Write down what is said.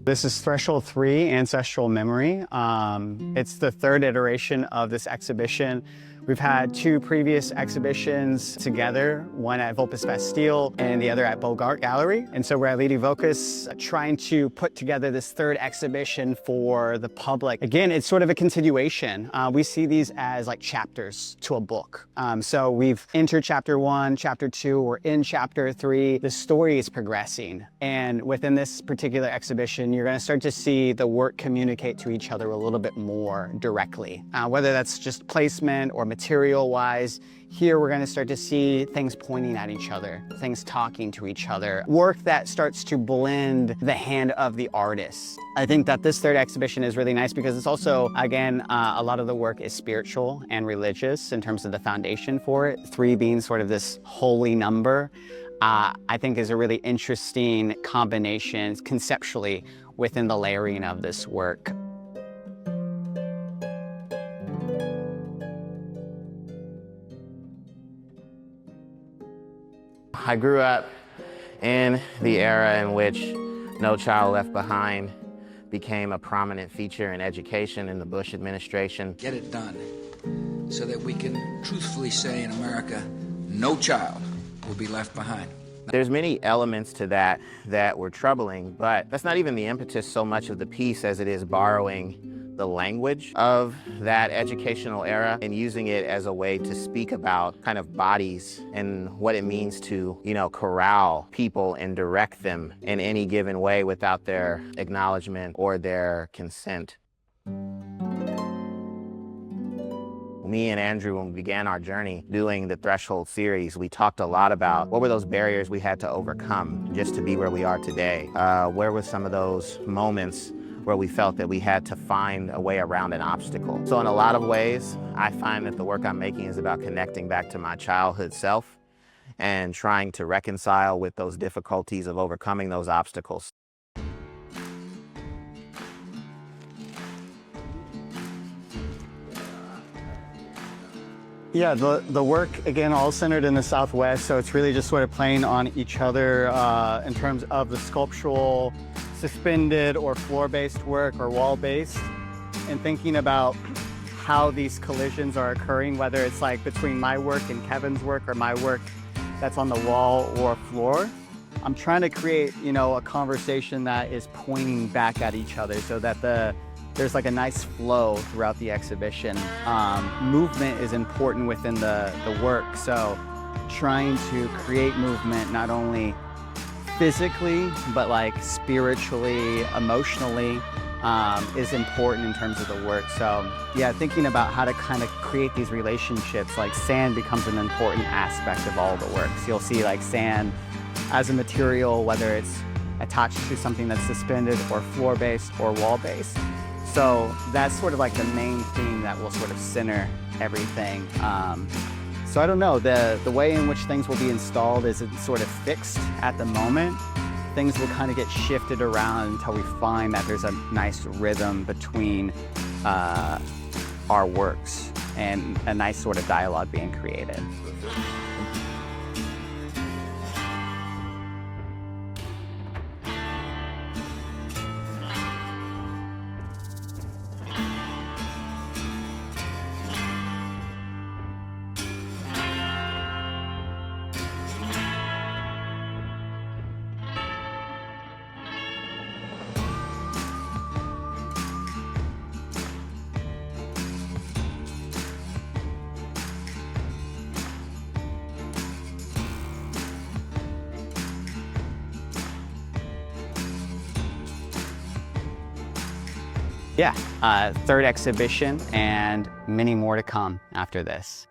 This is Threshold 3, Ancestral Memory. It's the third iteration of this exhibition. We've had two previous exhibitions together, one at Vulpes Bastille and the other at Bogart Gallery. And so we're at Lady Vocus trying to put together this third exhibition for the public. Again, it's sort of a continuation. We see these as like chapters to a book. So we've entered chapter 1, chapter 2, we're in chapter 3. The story is progressing. And within this particular exhibition, you're gonna start to see the work communicate to each other a little bit more directly, whether that's just placement or material-wise. Here we're going to start to see things pointing at each other, things talking to each other, work that starts to blend the hand of the artist. I think that this third exhibition is really nice because it's also, again, a lot of the work is spiritual and religious in terms of the foundation for it. 3 being sort of this holy number, I think is a really interesting combination conceptually within the layering of this work. I grew up in the era in which No Child Left Behind became a prominent feature in education in the Bush administration. Get it done so that we can truthfully say in America, no child will be left behind. There's many elements to that were troubling, but that's not even the impetus so much of the piece as it is borrowing the language of that educational era and using it as a way to speak about kind of bodies and what it means to, corral people and direct them in any given way without their acknowledgement or their consent. Me and Andrew, when we began our journey doing the Threshold series, we talked a lot about what were those barriers we had to overcome just to be where we are today. Where were some of those moments where we felt that we had to find a way around an obstacle. So in a lot of ways, I find that the work I'm making is about connecting back to my childhood self and trying to reconcile with those difficulties of overcoming those obstacles. Yeah, the work, again, all centered in the Southwest, so it's really just sort of playing on each other in terms of the sculptural, suspended or floor-based work or wall-based, and thinking about how these collisions are occurring, whether it's like between my work and Kevin's work or my work that's on the wall or floor. I'm trying to create, a conversation that is pointing back at each other so that there's like a nice flow throughout the exhibition. Movement is important within the work, so trying to create movement not only physically, but like spiritually, emotionally, is important in terms of the work. So yeah, thinking about how to kind of create these relationships, like sand becomes an important aspect of all the work. So you'll see like sand as a material, whether it's attached to something that's suspended or floor-based or wall-based. So that's sort of like the main theme that will sort of center everything. So I don't know, the way in which things will be installed is it's sort of fixed at the moment. Things will kind of get shifted around until we find that there's a nice rhythm between our works and a nice sort of dialogue being created. Yeah, third exhibition and many more to come after this.